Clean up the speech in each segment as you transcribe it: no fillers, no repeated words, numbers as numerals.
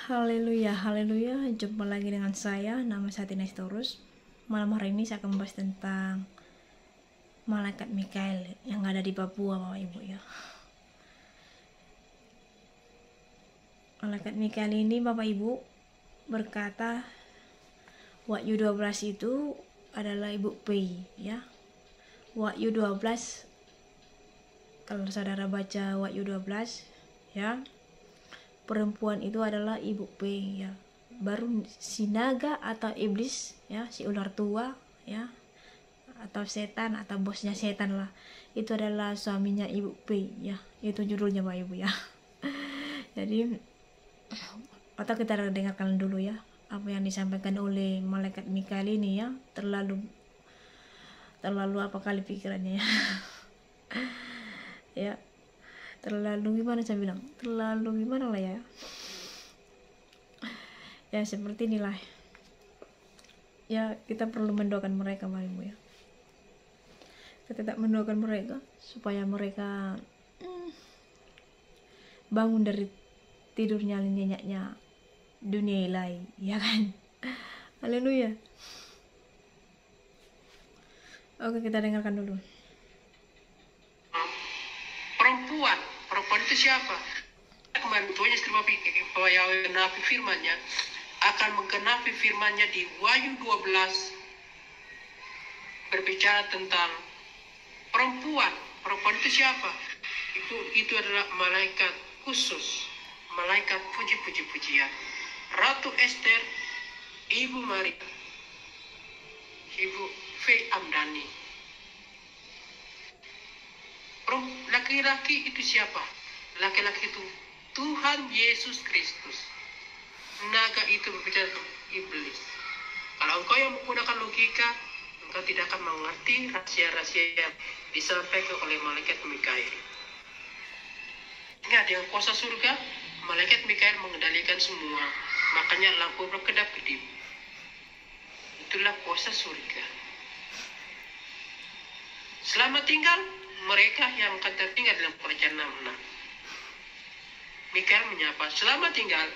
Haleluya, haleluya. Jumpa lagi dengan saya, nama saya Tina Sitorus. Malam hari ini saya akan membahas tentang malaikat Mikael yang ada di Papua, Bapak Ibu ya. Malaikat Mikael ini, Bapak Ibu, berkata Wahyu 12 itu adalah Ibu Pei ya. Wahyu 12, kalau saudara baca Wahyu 12 ya, perempuan itu adalah Ibu P ya. Baru si naga atau iblis ya, si ular tua ya, atau setan atau bosnya setan lah, itu adalah suaminya Ibu P ya. Itu judulnya Pak Ibu ya. Jadi atau kita dengarkan dulu ya apa yang disampaikan oleh malaikat Mikael ini ya. Terlalu apa kali pikirannya ya. Ya, terlalu gimana saya bilang, terlalu gimana lah ya. Ya seperti inilah ya, kita perlu mendoakan mereka Bapak Ibu ya. Kita tidak mendoakan mereka supaya mereka bangun dari tidurnya nyenyaknya dunia ilahi ya kan. Haleluya. Oke, kita dengarkan dulu. Perempuan itu siapa? Kemarin tuanya istri bahwa Yahweh megenapi firman-Nya, akan menggenapi firman-Nya di Wahyu 12 berbicara tentang perempuan. Perempuan itu siapa? Itu adalah malaikat khusus, malaikat puji-pujian. Ratu Esther, Ibu Maria, Ibu Faye Amdani. Laki-laki itu siapa? Laki-laki itu Tuhan Yesus Kristus. Naga itu berbicara tentang iblis. Kalau engkau yang menggunakan logika, engkau tidak akan mengerti rahasia-rahasia yang disampaikan oleh malaikat Mikael. Ingat, dengan kuasa surga, malaikat Mikael mengendalikan semua. Makanya lampu berkedap-kedip. Itulah kuasa surga. Selamat tinggal mereka yang akan tertinggal dalam Kerajaan 66. Mikael menyapa, selamat tinggal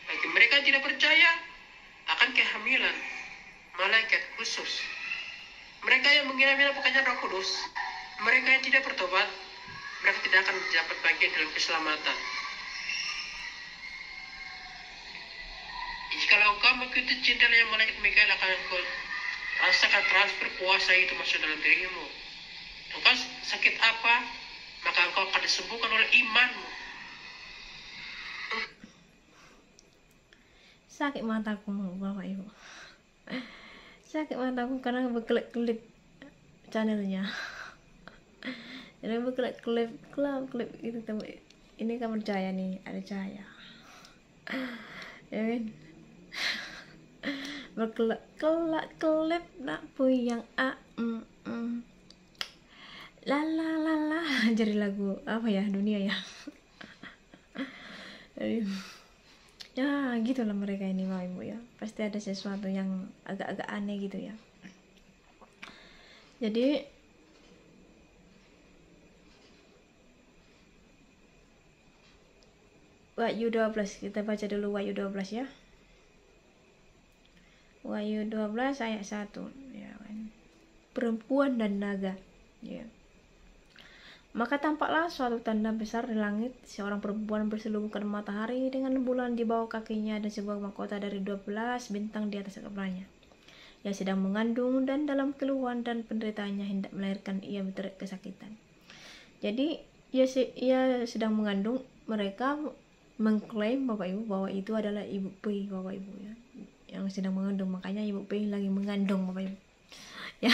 bagi mereka yang tidak percaya akan kehamilan malaikat khusus. Mereka yang menghina-hina pekerjaan Roh Kudus, mereka yang tidak bertobat, mereka tidak akan dapat bagian dalam keselamatan. Jikalau engkau mengikuti cinta yang malaikat Mikael, akan engkau rasakan transfer kuasa itu masuk dalam dirimu. Engkau sakit apa, maka engkau akan disembuhkan oleh imanmu. Sakit mataku Bapak Ibu, sakit mataku karena berkelip-kelip channelnya. Jadi berkelip-kelip itu teman. Ini kan percaya nih, ada cahaya ya kan. Berkelip-kelip nak puyang la la la la. Jadi lagu apa ya, dunia ya. Jadi ya gitulah mereka ini Bapak Ibu ya. Pasti ada sesuatu yang agak-agak aneh gitu ya. Jadi Wahyu 12, kita baca dulu Wahyu 12 ya. Wahyu 12 ayat 1 ya kan. Perempuan dan naga ya. Maka tampaklah suatu tanda besar di langit, seorang perempuan berselubungkan matahari dengan bulan di bawah kakinya dan sebuah mahkota dari 12 bintang di atas kepalanya. Ia sedang mengandung dan dalam keluhan dan penderitaannya hendak melahirkan, ia berteriak kesakitan. Jadi ia sedang mengandung. Mereka mengklaim Bapak Ibu bahwa itu adalah Ibu P Bapak Ibu ya, yang sedang mengandung. Makanya Ibu P lagi mengandung Bapak Ibu ya.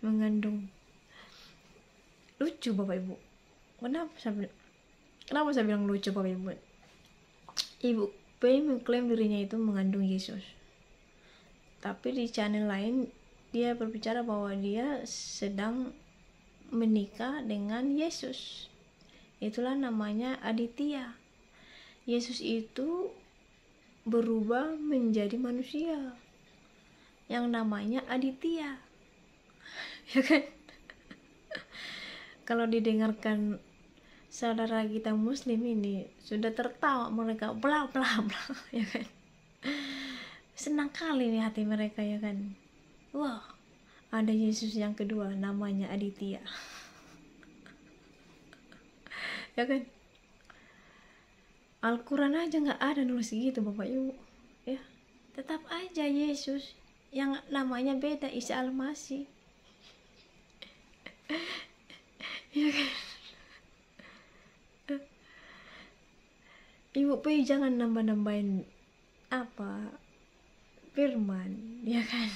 Mengandung. Lucu Bapak Ibu. Kenapa saya bilang lucu Bapak Ibu? Ibu P mengklaim dirinya itu mengandung Yesus, tapi di channel lain dia berbicara bahwa dia sedang menikah dengan Yesus. Itulah namanya Aditya. Yesus itu berubah menjadi manusia yang namanya Aditya ya kan. Kalau didengarkan saudara kita muslim ini sudah tertawa mereka bla bla bla ya kan. Senang kali nih hati mereka ya kan. Wah, ada Yesus yang kedua namanya Aditya. Ya kan. Al-Quran aja nggak ada nulis gitu Bapak Ibu ya. Tetap aja Yesus yang namanya beda, Isa Al-Masih. Ya kan. Ibu P jangan nambah-nambahin firman ya kan.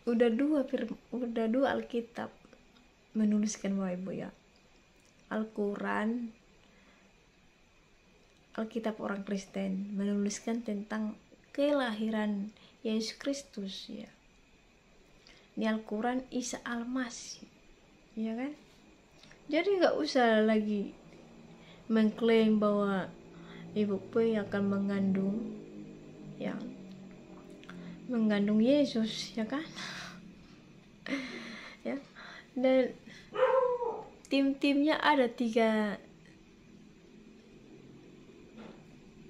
udah dua Alkitab menuliskan Bapak Ibu ya. Al-Quran, Alkitab orang Kristen menuliskan tentang kelahiran Yesus Kristus ya. Di Al-Quran Isa Al-Masih ya kan. Jadi nggak usah lagi mengklaim bahwa Ibu P akan mengandung Yesus ya kan. Ya, dan tim-timnya ada 3,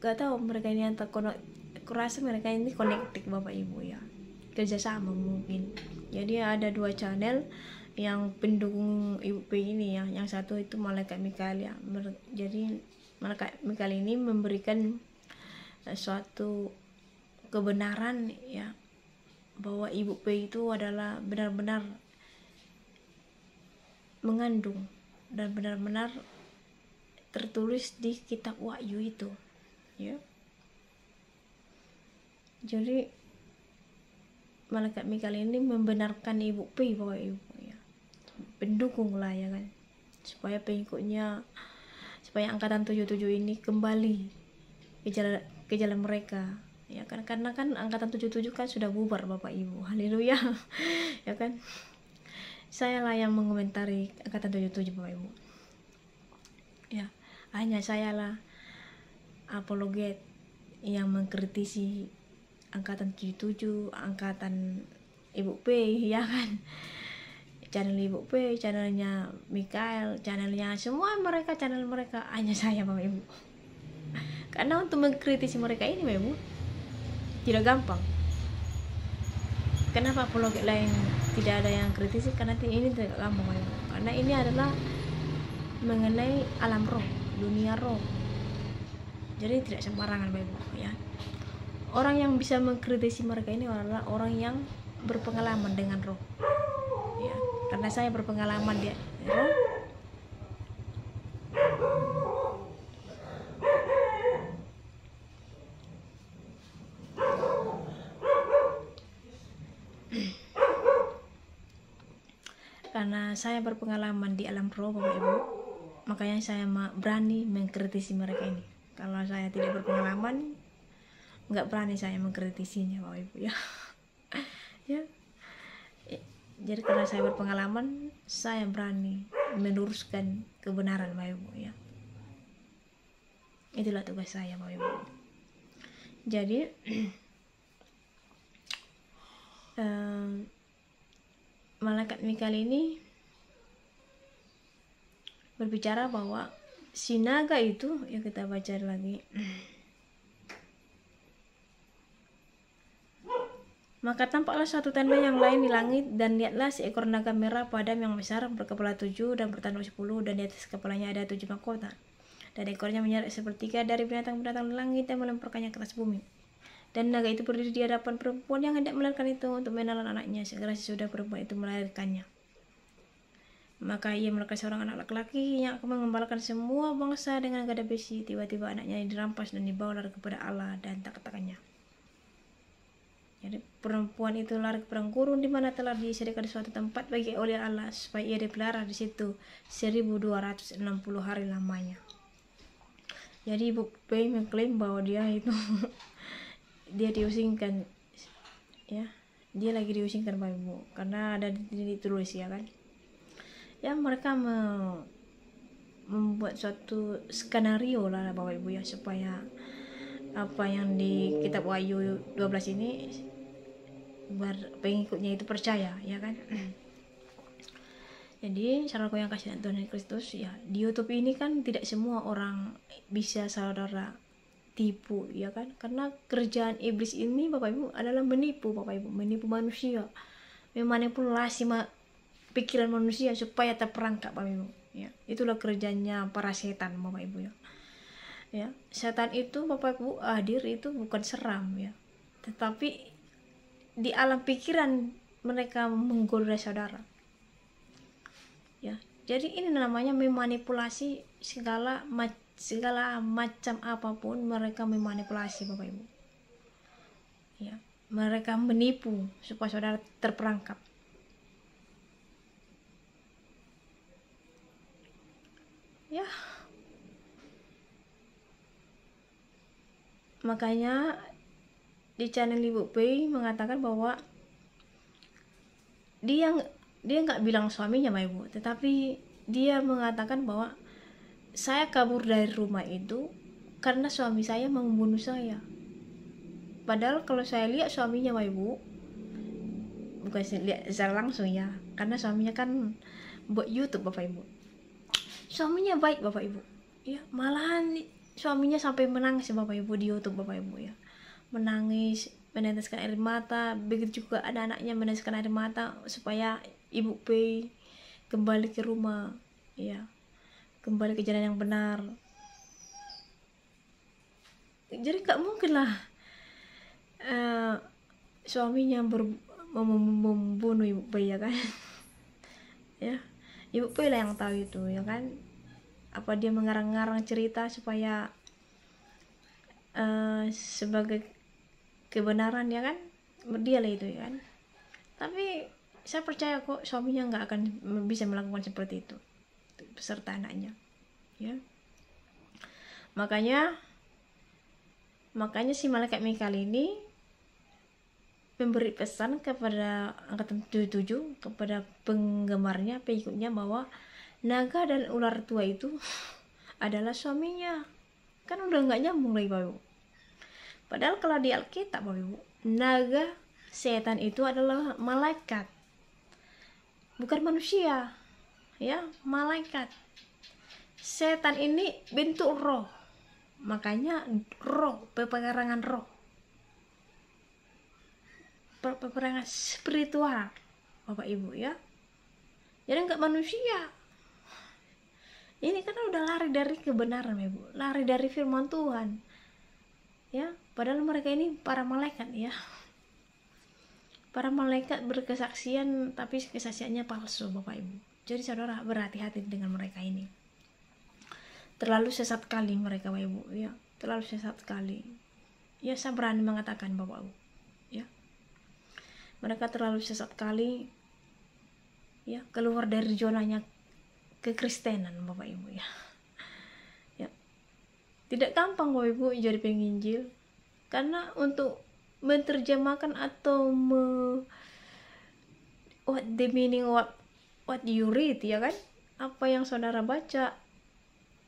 gak tahu mereka ini antar kurasa mereka ini connected Bapak Ibu ya, kerjasama mungkin. Jadi ada 2 channel yang pendukung Ibu P ini ya. Yang satu itu Malaikat Mikael ya. Jadi Malaikat Mikael ini memberikan suatu kebenaran ya, bahwa Ibu P itu adalah benar-benar mengandung dan benar-benar tertulis di kitab Wahyu itu ya. Jadi Malaikat Mikael ini membenarkan Ibu P bahwa Ibu ya pendukung lah ya kan, supaya pengikutnya, supaya angkatan 77 ini kembali ke jalan mereka ya kan. Karena kan angkatan 77 kan sudah bubar Bapak Ibu, haleluya. Ya kan, saya lah yang mengomentari angkatan 77 Bapak Ibu ya. Hanya saya lah apologet yang mengkritisi angkatan 77, angkatan Ibu P ya kan. Channel Ibu P, channelnya Mikael, channelnya semua mereka, channel mereka. Hanya saya Bapak Ibu. Karena untuk mengkritisi mereka ini Bapak Ibu tidak gampang. Kenapa apologet lain tidak ada yang kritisi? Karena ini tidak gampang Bapak Ibu. Karena ini adalah mengenai alam roh, dunia roh. Jadi tidak sembarangan Bapak Ibu ya. Orang yang bisa mengkritisi mereka ini adalah orang yang berpengalaman dengan roh ya. Karena saya berpengalaman di roh, karena saya berpengalaman di alam roh Bapak Ibu, makanya saya berani mengkritisi mereka ini. Kalau saya tidak berpengalaman, nggak berani saya mengkritisinya Bapak Ibu ya. Ya. Jadi karena saya berpengalaman, saya berani meluruskan kebenaran Bapak Ibu ya. Itulah tugas saya Bapak Ibu. Jadi Malaikat Mikael ini berbicara bahwa si naga itu, ya kita baca lagi. Maka tampaklah suatu tanda yang lain di langit, dan lihatlah seekor naga merah padam yang besar, berkepala 7 dan bertanduk 10, dan di atas kepalanya ada 7 mahkota. Dan ekornya menyeret sepertiga dari binatang-binatang di langit dan melemparkannya ke atas bumi. Dan naga itu berdiri di hadapan perempuan yang hendak melahirkan itu untuk menelan anaknya. Segera sesudah perempuan itu melahirkannya, maka ia melahirkan seorang anak laki-laki yang akan mengembalakan semua bangsa dengan gada besi. Tiba-tiba anaknya dirampas dan dibawa lari kepada Allah dan tak katakannya. Jadi perempuan itu lari ke padang gurun di mana telah disediakan suatu tempat bagi oleh Allah supaya ia dipelihara di situ 1260 hari lamanya. Jadi Ibu P mengklaim bahwa dia itu dia diusingkan ya, dia lagi diusingkan Bapak Ibu, karena ada ditulis ya kan. Ya mereka membuat suatu skenario lah Bapak Ibu ya, supaya apa yang di kitab Wahyu 12 ini pengikutnya itu percaya ya kan. Jadi saudaraku yang kasih Tuhan Yesus Kristus, ya di YouTube ini kan tidak semua orang bisa saudara tipu, ya kan? Karena kerjaan iblis ini Bapak Ibu adalah menipu, Bapak Ibu, menipu manusia, memanipulasi pikiran manusia supaya terperangkap, Bapak Ibu. Ya, itulah kerjanya para setan, Bapak Ibu ya. Ya, setan itu Bapak Ibu hadir itu bukan seram ya, tetapi di alam pikiran mereka menggoda saudara. Ya, jadi ini namanya memanipulasi segala macam apapun, mereka memanipulasi Bapak Ibu. Ya, mereka menipu supaya saudara terperangkap. Ya, makanya di channel Ibu P mengatakan bahwa dia nggak bilang suaminya, Mbak Ibu, tetapi dia mengatakan bahwa saya kabur dari rumah itu karena suami saya mau membunuh saya. Padahal kalau saya lihat suaminya, Mbak Ibu, bukan lihat secara langsung ya, karena suaminya kan buat YouTube, Bapak Ibu. Suaminya baik, Bapak Ibu. Ya, malahan suaminya sampai menangis, Bapak Ibu, di YouTube, Bapak Ibu ya. Menangis, meneteskan air mata. Begitu juga ada anaknya meneteskan air mata supaya Ibu P kembali ke rumah, ya, kembali ke jalan yang benar. Jadi nggak mungkin lah suaminya membunuh Ibu P, ya kan? Ya, Ibu P lah yang tahu itu, ya kan? Apa dia mengarang-ngarang cerita supaya sebagai kebenaran, ya kan? Dia lah itu, ya kan? Tapi saya percaya kok suaminya nggak akan bisa melakukan seperti itu beserta anaknya, ya. Makanya si malaikat Mikael ini memberi pesan kepada angkatan 77, kepada penggemarnya, pengikutnya, bahwa naga dan ular tua itu adalah suaminya. Kan udah nggak nyambung lagi, Bapak Ibu. Padahal kalau di Alkitab, Bapak Ibu, naga, setan itu adalah malaikat, bukan manusia, ya, malaikat. Setan ini bentuk roh, makanya roh, peperangan roh, peperangan spiritual, Bapak Ibu ya. Jadi nggak manusia. Ini kan udah lari dari kebenaran, Ibu, lari dari firman Tuhan, ya. Padahal mereka ini para malaikat, ya. Para malaikat berkesaksian, tapi kesaksiannya palsu, Bapak Ibu. Jadi saudara berhati-hati dengan mereka ini. Terlalu sesat kali mereka, Bapak Ibu, ya. Terlalu sesat sekali. Ya, saya berani mengatakan, Bapak Ibu, ya. Mereka terlalu sesat kali, ya, keluar dari zonanya kekristenan, Bapak Ibu, ya. Ya. Tidak gampang, Bapak Ibu, jadi penginjil, karena untuk menerjemahkan atau what the meaning what you read, ya kan, apa yang saudara baca,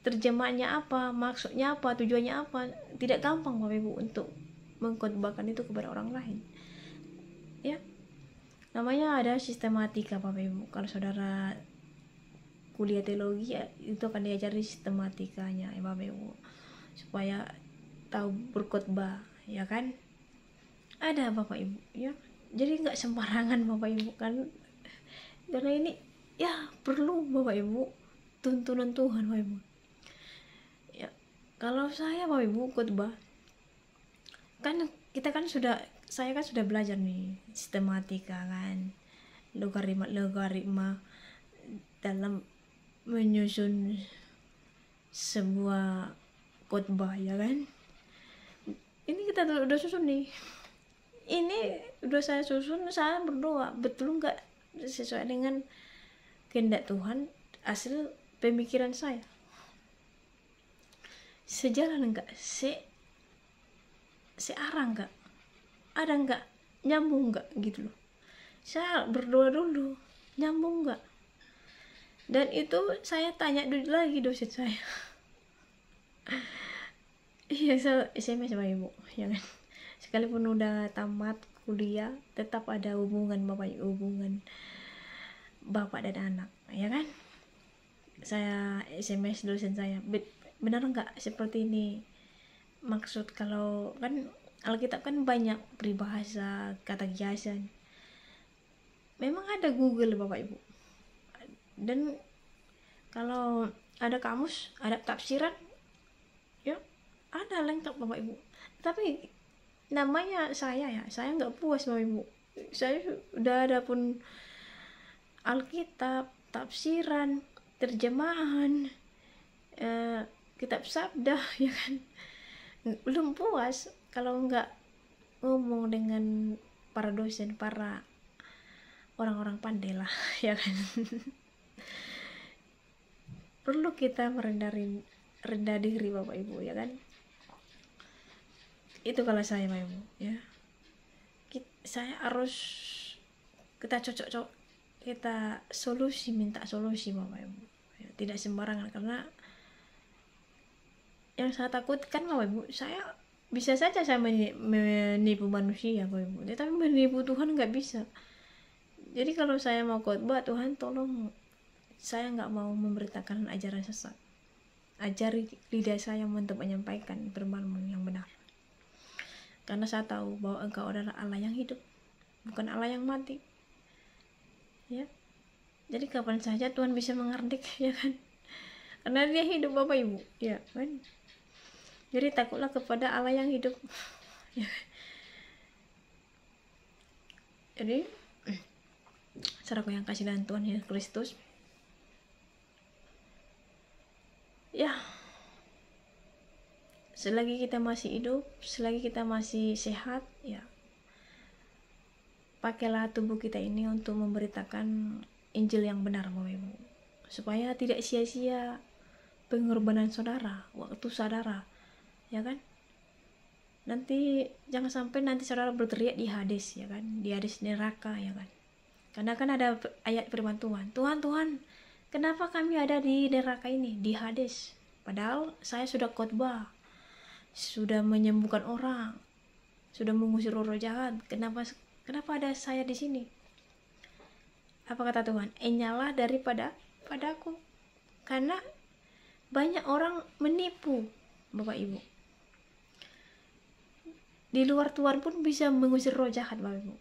terjemahnya apa, maksudnya apa, tujuannya apa, tidak gampang, Bapak Ibu, untuk mengkhotbahkan itu kepada orang lain, ya. Namanya ada sistematika, Bapak Ibu. Kalau saudara kuliah teologi, ya, itu akan diajari sistematikanya, ya, Bapak Ibu, supaya tahu berkhotbah, ya kan. Ada, Bapak Ibu, ya. Jadi nggak sembarangan, Bapak Ibu, kan, karena ini ya perlu, Bapak Ibu, tuntunan Tuhan, Bapak Ibu, ya. Kalau saya, Bapak Ibu, khotbah kan, saya kan sudah belajar nih sistematika, kan, logaritma dalam menyusun sebuah khotbah, ya kan. Ini kita udah susun nih, ini udah saya susun, saya berdoa betul nggak sesuai dengan kehendak Tuhan, hasil pemikiran saya sejalan nggak, searah nggak, ada nggak, nyambung nggak, gitu loh. Saya berdoa dulu, nyambung nggak, dan itu saya tanya dulu lagi dosen saya. Iya, saya SMS, Bapak Ibu, ya kan. Sekalipun udah tamat kuliah, tetap ada hubungan, Bapak Ibu, hubungan bapak dan anak, ya kan? Saya SMS dosen saya, benar nggak seperti ini maksud? Kalau kan Alkitab kan banyak peribahasa, kata kiasan, memang ada Google Bapak Ibu, dan kalau ada kamus, ada tafsiran, ya ada lengkap Bapak Ibu. Tapi namanya saya nggak puas Bapak Ibu. Saya sudah ada pun Alkitab, tafsiran, terjemahan, kitab sabda, ya kan, belum puas kalau nggak ngomong dengan para dosen, para orang-orang pandai lah, ya kan. Perlu kita rendah diri Bapak Ibu, ya kan. Itu kalau saya Bapak Ibu, ya. Saya harus kita kita minta solusi Bapak Ibu, ya, tidak sembarangan, karena yang saya takutkan Bapak Ibu, saya bisa saja saya menipu manusia Bapak Ibu, tapi menipu Tuhan nggak bisa. Jadi kalau saya mau khotbah, Tuhan tolong saya nggak mau memberitakan ajaran sesat, ajari lidah saya untuk menyampaikan firman-Mu yang benar, karena saya tahu bahwa Engkau adalah Allah yang hidup, bukan Allah yang mati, ya. Jadi kapan saja Tuhan bisa mengerdik, ya kan, karena Dia hidup Bapak Ibu, ya kan. Jadi takutlah kepada Allah yang hidup, ya. Jadi saudaraku yang kasih dalam Tuhan Yesus Kristus, ya, selagi kita masih hidup, selagi kita masih sehat, ya, pakailah tubuh kita ini untuk memberitakan Injil yang benar Bapak Ibu, supaya tidak sia-sia pengorbanan saudara, waktu saudara, ya kan. Nanti jangan sampai nanti saudara berteriak di Hades, ya kan, di Hades neraka, ya kan. Karena kan ada ayat firman Tuhan, Tuhan, kenapa kami ada di neraka ini, di Hades? Padahal saya sudah khotbah, sudah menyembuhkan orang, sudah mengusir roh jahat. Kenapa ada saya di sini? Apa kata Tuhan? Nyala padaku. Karena banyak orang menipu Bapak Ibu. Di luar Tuhan pun bisa mengusir roh jahat Bapak Ibu,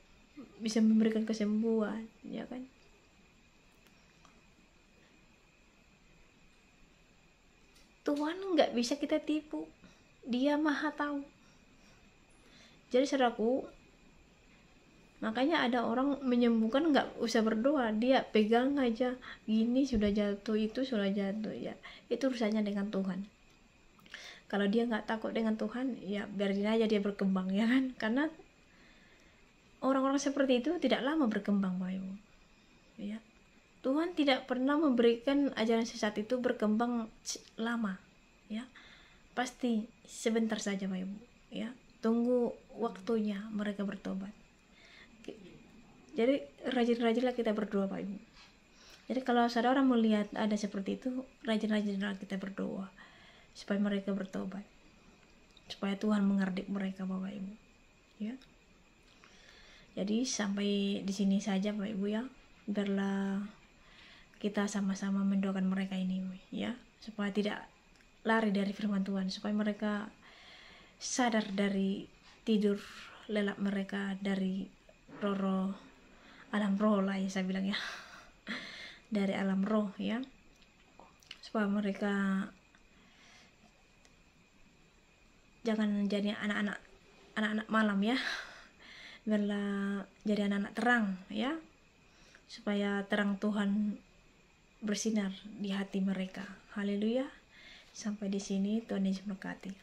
bisa memberikan kesembuhan, ya kan. Tuhan nggak bisa kita tipu, Dia maha tahu. Jadi saudaraku, makanya ada orang menyembuhkan nggak usah berdoa, dia pegang aja, gini sudah jatuh, itu sudah jatuh, ya itu urusannya dengan Tuhan. Kalau dia nggak takut dengan Tuhan, ya biarin aja dia berkembang, ya kan. Karena orang-orang seperti itu tidak lama berkembang Bapak Ibu, ya. Tuhan tidak pernah memberikan ajaran sesat itu berkembang lama, ya. Pasti sebentar saja Bapak Ibu, ya. Tunggu waktunya mereka bertobat. Jadi rajin-rajinlah kita berdoa Bapak Ibu. Jadi kalau saudara melihat ada seperti itu, rajin-rajinlah kita berdoa supaya mereka bertobat, supaya Tuhan mengerdik mereka Bapak Ibu, ya. Jadi sampai di sini saja Bapak Ibu, ya. Biarlah kita sama-sama mendoakan mereka ini, ya, supaya tidak lari dari firman Tuhan, supaya mereka sadar dari tidur lelap mereka, dari roh alam roh lah, ya saya bilang, ya, dari alam roh, ya, supaya mereka jangan jadi anak-anak malam, ya. Biarlah jadi anak-anak terang, ya, supaya terang Tuhan bersinar di hati mereka. Haleluya. Sampai di sini, Tuhan Yesus memberkati.